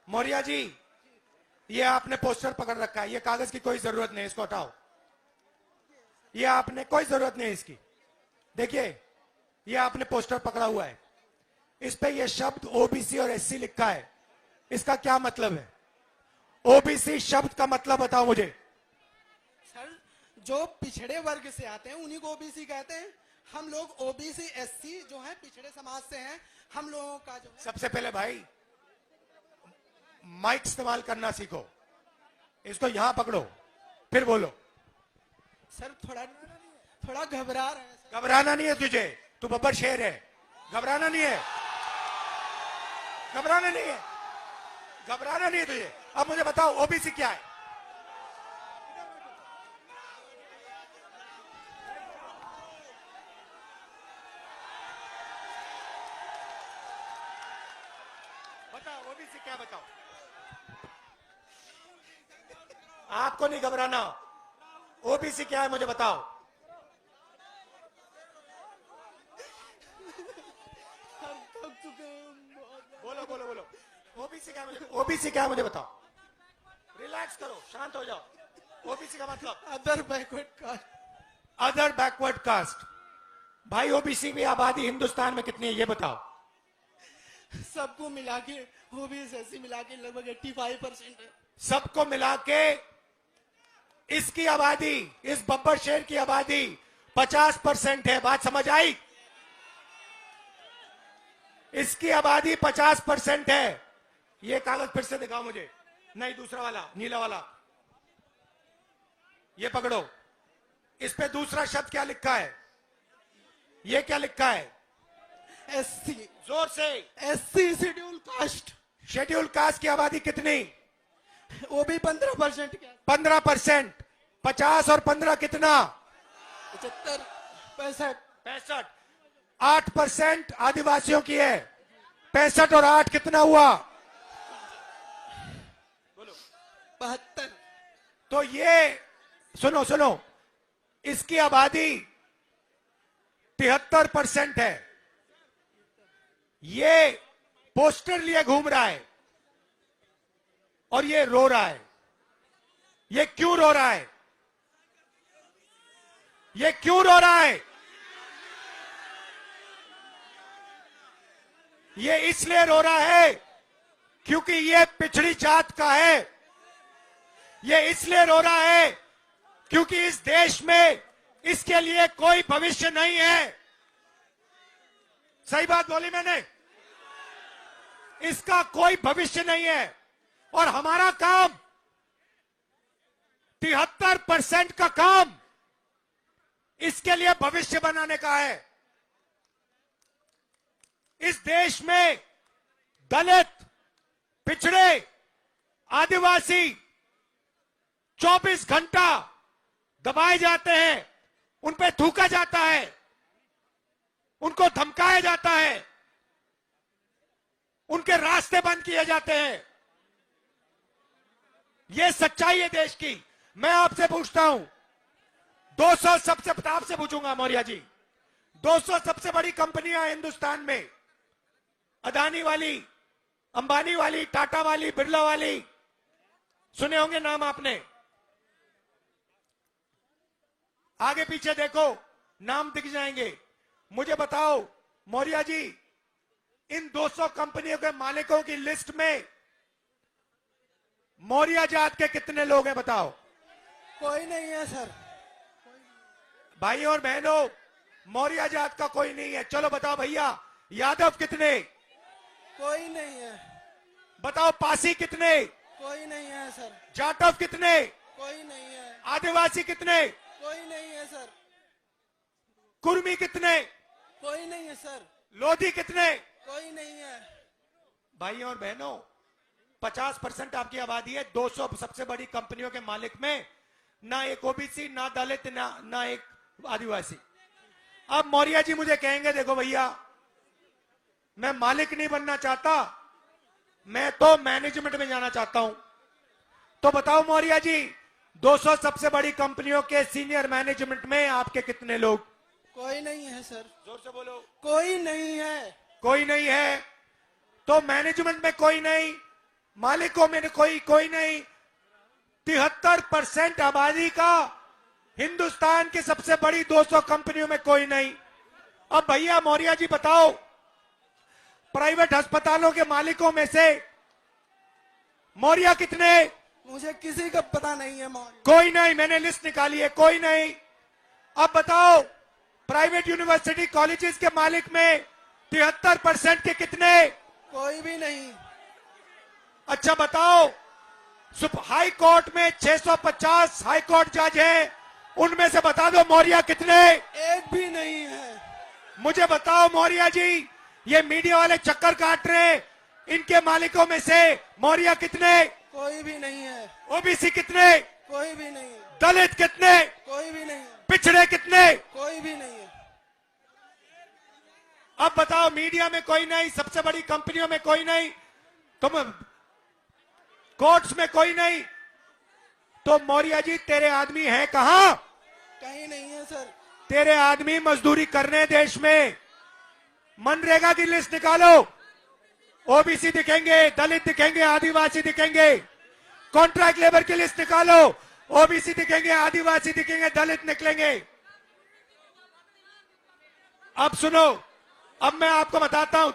मौर्य जी, ये आपने पोस्टर पकड़ रखा है, ये कागज की कोई जरूरत नहीं, इसको हटाओ। ये आपने कोई जरूरत नहीं इसकी। देखिए, ये आपने पोस्टर पकड़ा हुआ है, इस पे ये शब्द ओबीसी और एससी लिखा है, इसका क्या मतलब है? ओबीसी शब्द का मतलब बताओ मुझे। सर, जो पिछड़े वर्ग से आते हैं उन्हीं को ओबीसी कहते हैं। हम लोग ओबीसी एससी जो है पिछड़े समाज से हैं। हम लोगों का जो है, सबसे पहले भाई माइक इस्तेमाल करना सीखो, इसको यहां पकड़ो फिर बोलो। सर थोड़ा घबरा रहे हैं सर। घबराना नहीं है तुझे, तू बब्बर शेर है, घबराना नहीं है, घबराना नहीं है, घबराना नहीं है तुझे। अब मुझे बताओ ओबीसी क्या है? बताओ ओबीसी क्या, बताओ। आपको नहीं घबराना, ओबीसी क्या है मुझे बताओ। बोलो बोलो बोलो, ओबीसी क्या है मुझे, ओबीसी क्या है मुझे बताओ। रिलैक्स करो, शांत हो जाओ। ओबीसी का मतलब other backward caste. Other backward caste. भाई ओबीसी की आबादी हिंदुस्तान में कितनी है ये बताओ। सबको मिला के ओबीसी एससी मिला के लगभग 85% है। सबको मिला के इसकी आबादी, इस बब्बर शेर की आबादी 50% है। बात समझ आई? इसकी आबादी 50% है। ये कागज फिर से दिखाओ मुझे। नहीं, दूसरा वाला, नीला वाला, ये पकड़ो। इस पे दूसरा शब्द क्या लिखा है? ये क्या लिखा है? एससी। जोर से। SC schedule caste. Schedule caste की आबादी कितनी? वो भी 15%। 15%। 50 और 15 कितना? 75, 65। 65। 8% आदिवासियों की है। 65 और 8 कितना हुआ? बोलो। 72। तो ये सुनो सुनो, इसकी आबादी 73% है। ये पोस्टर लिए घूम रहा है और ये रो रहा है। ये क्यों रो रहा है? ये क्यों रो रहा है? ये इसलिए रो रहा है क्योंकि ये पिछड़ी जात का है। ये इसलिए रो रहा है क्योंकि इस देश में इसके लिए कोई भविष्य नहीं है। सही बात बोली मैंने? इसका कोई भविष्य नहीं है और हमारा काम 73% का काम इसके लिए भविष्य बनाने का है। इस देश में दलित, पिछड़े, आदिवासी 24 घंटा दबाए जाते हैं, उन पे थूका जाता है, उनको धमकाया जाता है, उनके रास्ते बंद किए जाते हैं। यह सच्चाई है देश की। मैं आपसे पूछता हूं, 200 सबसे, आपसे पूछूंगा मौर्य जी, 200 सबसे बड़ी कंपनियां हिंदुस्तान में, अदानी वाली, अंबानी वाली, टाटा वाली, बिरला वाली, सुने होंगे नाम आपने। आगे पीछे देखो, नाम दिख जाएंगे। मुझे बताओ मौर्य जी, इन 200 कंपनियों के मालिकों की लिस्ट में मौर्य जात के कितने लोग हैं बताओ। कोई नहीं है सर। भाई और बहनों, मौर्य जात का कोई नहीं है। चलो बताओ भैया, यादव कितने? कोई नहीं है। बताओ पासी कितने? कोई नहीं है सर। जाटव कितने? कोई नहीं है। आदिवासी कितने? कोई नहीं है सर। कुर्मी कितने? कोई नहीं है सर। लोधी कितने? कोई नहीं है। भाई और बहनों, 50% आपकी आबादी है। 200 सबसे बड़ी कंपनियों के मालिक में ना एक ओबीसी, ना दलित, ना एक आदिवासी। अब मौर्य जी मुझे कहेंगे, देखो भैया, मैं मालिक नहीं बनना चाहता, मैं तो मैनेजमेंट में जाना चाहता हूं। तो बताओ मौर्य जी, 200 सबसे बड़ी कंपनियों के सीनियर मैनेजमेंट में आपके कितने लोग? कोई नहीं है सर। जोर से बोलो। कोई नहीं है। कोई नहीं है। तो मैनेजमेंट में कोई नहीं, मालिकों में कोई नहीं। 73% आबादी का हिंदुस्तान की सबसे बड़ी 200 कंपनियों में कोई नहीं। अब भैया मौर्य जी बताओ, प्राइवेट अस्पतालों के मालिकों में से मौर्य कितने? मुझे किसी का पता नहीं है मौर्य। कोई नहीं, मैंने लिस्ट निकाली है, कोई नहीं। अब बताओ, प्राइवेट यूनिवर्सिटी कॉलेजेस के मालिक में 73% के कितने? कोई भी नहीं। अच्छा बताओ, हाई कोर्ट में 650 हाई कोर्ट जज हैं, उनमें से बता दो मौर्य कितने? एक भी नहीं है। मुझे बताओ मौर्य जी, ये मीडिया वाले चक्कर काट रहे हैं, इनके मालिकों में से मौर्य कितने? कोई भी नहीं है। ओबीसी कितने? कोई भी नहीं है। दलित कितने? कोई भी नहीं है। पिछड़े कितने? कोई भी नहीं है। अब बताओ, मीडिया में कोई नहीं, सबसे बड़ी कंपनियों में कोई नहीं, तुम कोर्ट्स में कोई नहीं, तो मौर्य जी तेरे आदमी हैं कहां? कहीं नहीं है सर। तेरे आदमी मजदूरी करने देश में। मनरेगा की लिस्ट निकालो, ओबीसी दिखेंगे, दलित दिखेंगे, आदिवासी दिखेंगे। कॉन्ट्रैक्ट लेबर की लिस्ट निकालो, ओबीसी दिखेंगे, आदिवासी दिखेंगे, दलित निकलेंगे। अब सुनो, अब मैं आपको बताता हूं,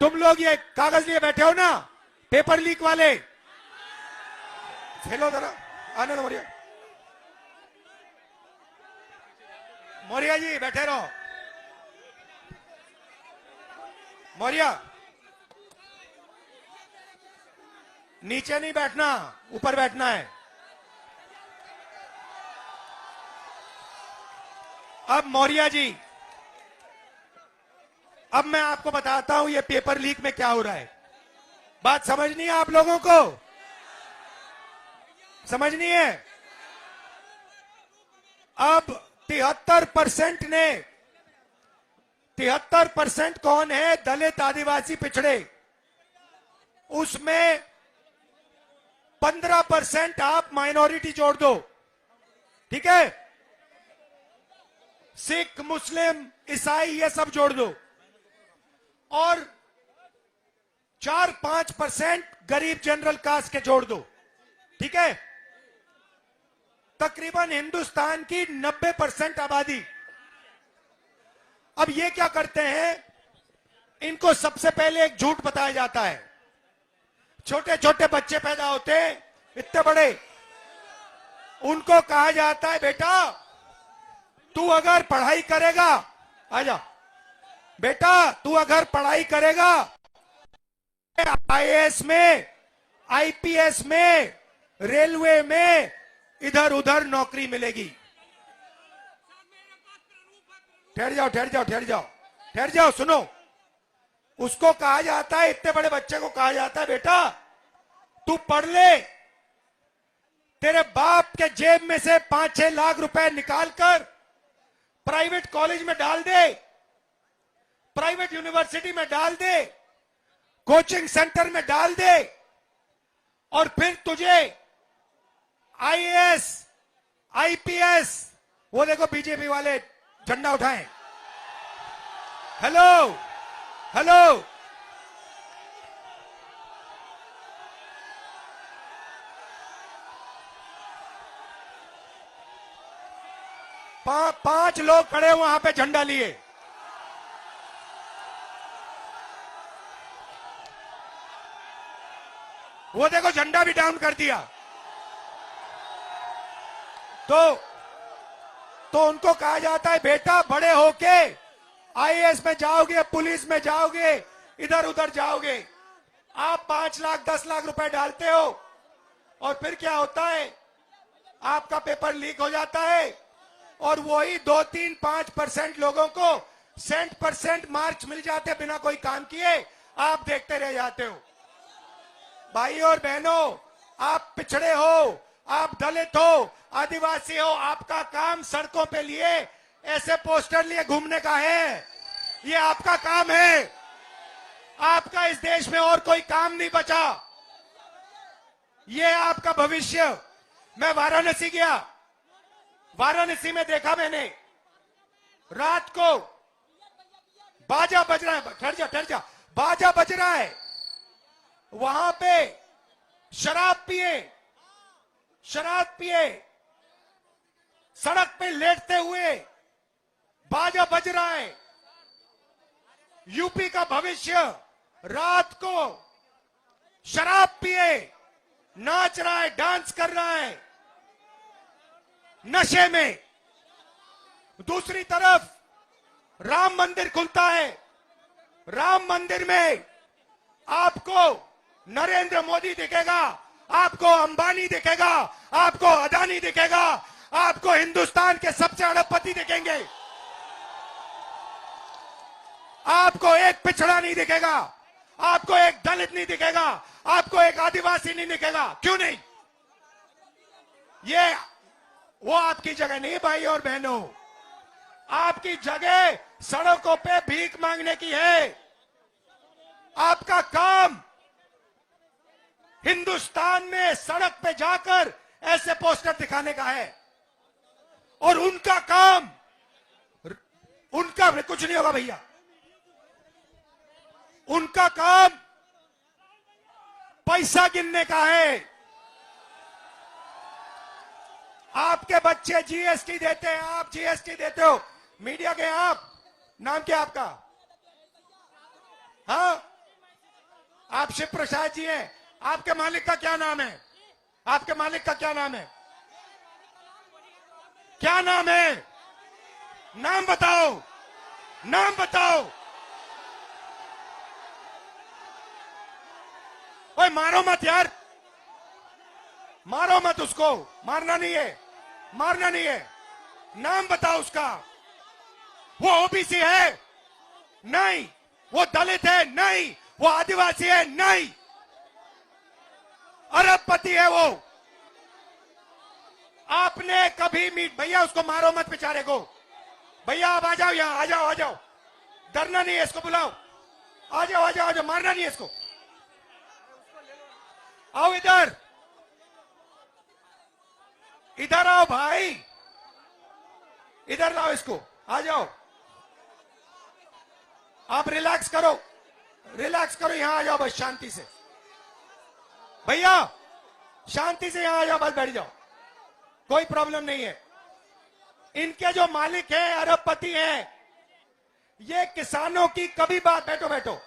तुम लोग ये कागज लिए बैठे हो ना, पेपर लीक वाले, हेलो जरा आने दो मौर्य। मौर्य जी बैठे रहो। मौर्य नीचे नहीं बैठना, ऊपर बैठना है। अब मौर्य जी, अब मैं आपको बताता हूं ये पेपर लीक में क्या हो रहा है। बात समझनी है आप लोगों को? समझनी है? अब 73% कौन है? दलित, आदिवासी, पिछड़े। उसमें 15% आप माइनॉरिटी जोड़ दो, ठीक है? सिख, मुस्लिम, ईसाई, ये सब जोड़ दो, और 4-5% गरीब जनरल कास्ट के जोड़ दो, ठीक है? तकरीबन हिंदुस्तान की 90% आबादी। अब ये क्या करते हैं, इनको सबसे पहले एक झूठ बताया जाता है। छोटे छोटे बच्चे पैदा होते हैं, इतने बड़े, उनको कहा जाता है बेटा तू अगर पढ़ाई करेगा, आजा बेटा तू अगर पढ़ाई करेगा, आईएएस में, आईपीएस में, रेलवे में, इधर उधर नौकरी मिलेगी। ठहर जाओ ठहर जाओ ठहर जाओ ठहर जाओ, सुनो। उसको कहा जाता है, इतने बड़े बच्चे को कहा जाता है बेटा तू पढ़ ले, तेरे बाप के जेब में से 5-6 लाख रुपए निकालकर प्राइवेट कॉलेज में डाल दे, प्राइवेट यूनिवर्सिटी में डाल दे, कोचिंग सेंटर में डाल दे, और फिर तुझे आईएएस, आईपीएस, वो देखो बीजेपी वाले झंडा उठाएं, हेलो हेलो, पांच लोग खड़े वहां पे झंडा लिए। वो देखो झंडा भी डाउन कर दिया। तो उनको कहा जाता है बेटा बड़े होके आईएएस में जाओगे, पुलिस में जाओगे, इधर उधर जाओगे। आप 5 लाख 10 लाख रुपए डालते हो और फिर क्या होता है, आपका पेपर लीक हो जाता है और वही 2-3-5% लोगों को % मार्क्स मिल जाते बिना कोई काम किए, आप देखते रह जाते हो। भाई और बहनों, आप पिछड़े हो, आप दलित हो, आदिवासी हो, आपका काम सड़कों पे लिए ऐसे पोस्टर लिए घूमने का है, ये आपका काम है। आपका इस देश में और कोई काम नहीं बचा, ये आपका भविष्य। मैं वाराणसी गया, वाराणसी में देखा मैंने, रात को बाजा बज रहा है, ठहर जा, बाजा बज रहा है वहां पे शराब पिए सड़क पे लेटते हुए बाजा बज रहा है। यूपी का भविष्य रात को शराब पिए नाच रहा है, डांस कर रहा है नशे में। दूसरी तरफ राम मंदिर खुलता है। राम मंदिर में आपको नरेंद्र मोदी दिखेगा, आपको अंबानी दिखेगा, आपको अदानी दिखेगा, आपको हिंदुस्तान के सबसे अरबपति दिखेंगे। आपको एक पिछड़ा नहीं दिखेगा, आपको एक दलित नहीं दिखेगा, आपको एक आदिवासी नहीं दिखेगा। क्यों नहीं? ये वो आपकी जगह नहीं भाई और बहनों। आपकी जगह सड़कों पे भीख मांगने की है। आपका काम हिंदुस्तान में सड़क पे जाकर ऐसे पोस्टर दिखाने का है। और उनका काम, उनका कुछ नहीं होगा भैया। उनका काम पैसा गिनने का है। आपके बच्चे जीएसटी देते हैं, आप जीएसटी देते हो। मीडिया के आप, नाम क्या आपका? हाँ, आप शिव प्रसाद जी हैं। आपके मालिक का क्या नाम है? आपके मालिक का क्या नाम है? क्या नाम है? नाम बताओ, नाम बताओ। ओए मारो मत यार, मारो मत उसको। मारना नहीं है, मारना नहीं है। नाम बताओ उसका। वो ओबीसी है? नहीं। वो दलित है? नहीं। वो आदिवासी है? नहीं। अरबपति है वो। आपने कभी भैया उसको मारो मत बेचारे को। भैया आप आ जाओ यहां, आ जाओ, आ जाओ। डरना नहीं है, इसको बुलाओ। आ जाओ, आ जाओ, आ जाओ। मारना नहीं है इसको। आओ इधर, इधर आओ भाई, इधर लाओ इसको। आ जाओ, आप रिलैक्स करो, रिलैक्स करो। यहां आ जाओ बस शांति से। भैया शांति से यहां आ जाओ, बस बैठ जाओ, कोई प्रॉब्लम नहीं है। इनके जो मालिक हैं, अरबपति हैं, ये किसानों की कभी बात, बैठो बैठो,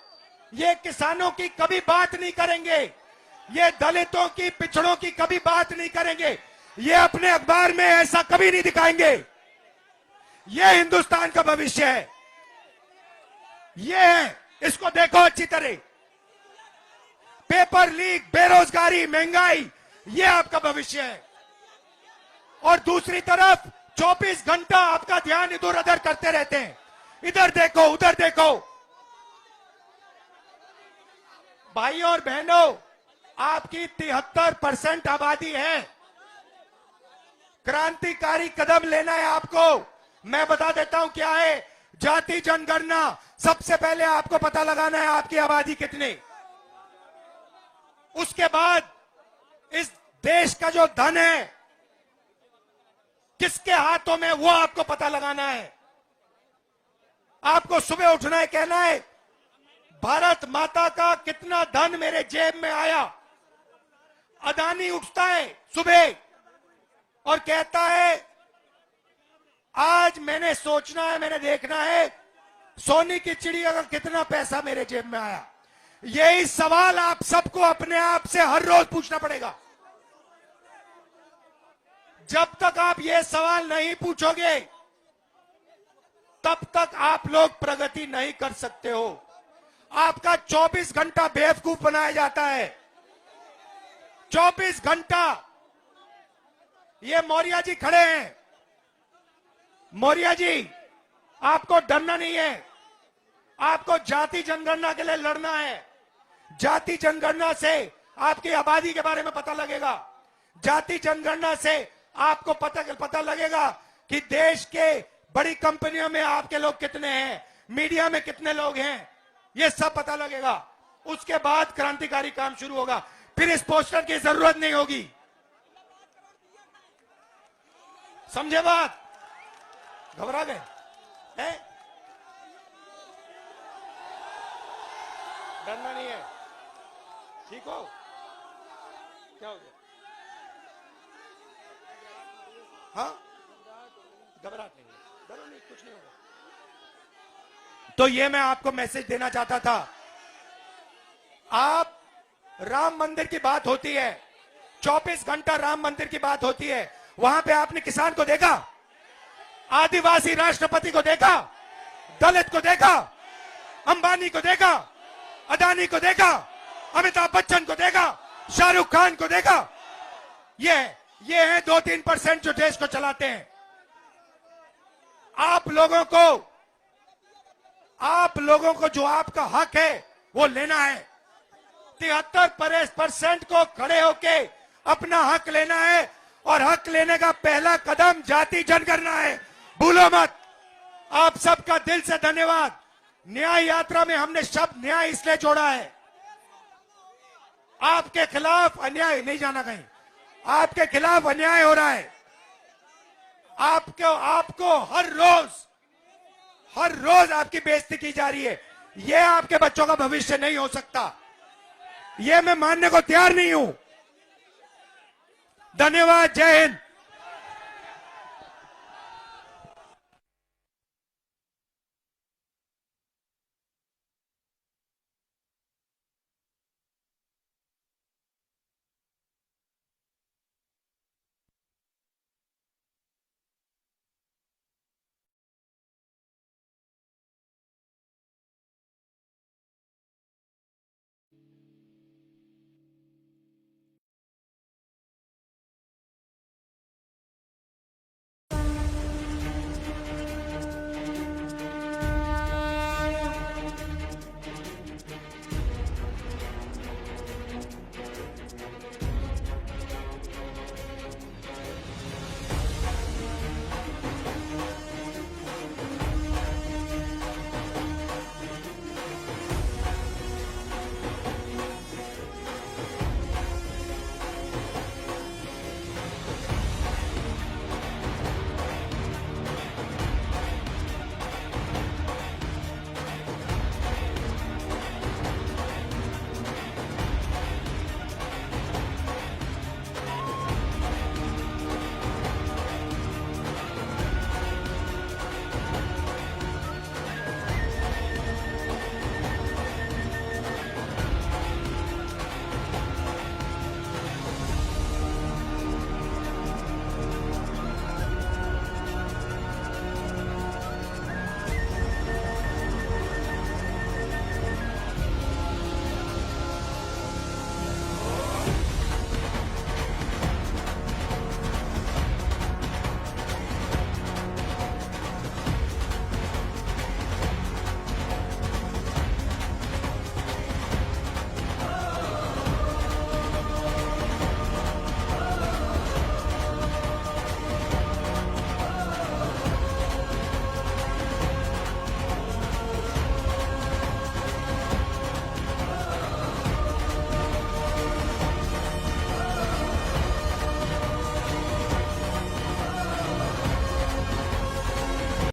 ये किसानों की कभी बात नहीं करेंगे। ये दलितों की, पिछड़ों की कभी बात नहीं करेंगे। ये अपने अखबार में ऐसा कभी नहीं दिखाएंगे। ये हिंदुस्तान का भविष्य है, ये है। इसको देखो अच्छी तरह। पेपर लीक, बेरोजगारी, महंगाई, ये आपका भविष्य है। और दूसरी तरफ 24 घंटा आपका ध्यान इधर उधर करते रहते हैं। इधर देखो, उधर देखो। भाइयों और बहनों, आपकी 73% आबादी है। क्रांतिकारी कदम लेना है आपको। मैं बता देता हूं क्या है। जाति जनगणना, सबसे पहले आपको पता लगाना है आपकी आबादी कितनी। उसके बाद इस देश का जो धन है किसके हाथों में, वो आपको पता लगाना है। आपको सुबह उठना है, कहना है भारत माता का कितना धन मेरे जेब में आया। अदानी उठता है सुबह और कहता है आज मैंने सोचना है, मैंने देखना है सोने की चिड़िया का कितना पैसा मेरे जेब में आया। यही सवाल आप सबको अपने आप से हर रोज पूछना पड़ेगा। जब तक आप ये सवाल नहीं पूछोगे तब तक आप लोग प्रगति नहीं कर सकते हो। आपका 24 घंटा बेवकूफ बनाया जाता है। 24 घंटा। ये मौर्य जी खड़े हैं। मौर्य जी, आपको डरना नहीं है। आपको जाति जनगणना के लिए लड़ना है। जाति जनगणना से आपकी आबादी के बारे में पता लगेगा। जाति जनगणना से आपको पता लगेगा कि देश के बड़ी कंपनियों में आपके लोग कितने हैं, मीडिया में कितने लोग हैं, ये सब पता लगेगा। उसके बाद क्रांतिकारी काम शुरू होगा। फिर इस पोस्टर की जरूरत नहीं होगी। समझे बात? घबरा गए हैं? डरना नहीं है, ठीक हो? क्या हो गया? हाँ, घबराहट नहीं है, डरो नहीं, कुछ नहीं होगा। तो ये मैं आपको मैसेज देना चाहता था। आप राम मंदिर की बात होती है, 24 घंटा राम मंदिर की बात होती है, वहां पे आपने किसान को देखा, आदिवासी राष्ट्रपति को देखा, दलित को देखा, अंबानी को देखा, अदानी को देखा, अमिताभ बच्चन को देखा, शाहरुख खान को देखा? ये है 2-3% जो देश को चलाते हैं। आप लोगों को जो आपका हक है वो लेना है। 73% को खड़े होके अपना हक लेना है, और हक लेने का पहला कदम जाति जनगणना है, भूलो मत। आप सबका दिल से धन्यवाद। न्याय यात्रा में हमने शब्द न्याय इसलिए जोड़ा है, आपके खिलाफ अन्याय, नहीं जाना कहीं, आपके खिलाफ अन्याय हो रहा है। आपको हर रोज आपकी बेइज्जती की जा रही है। यह आपके बच्चों का भविष्य नहीं हो सकता, यह मैं मानने को तैयार नहीं हूं। धन्यवाद, जय हिंद।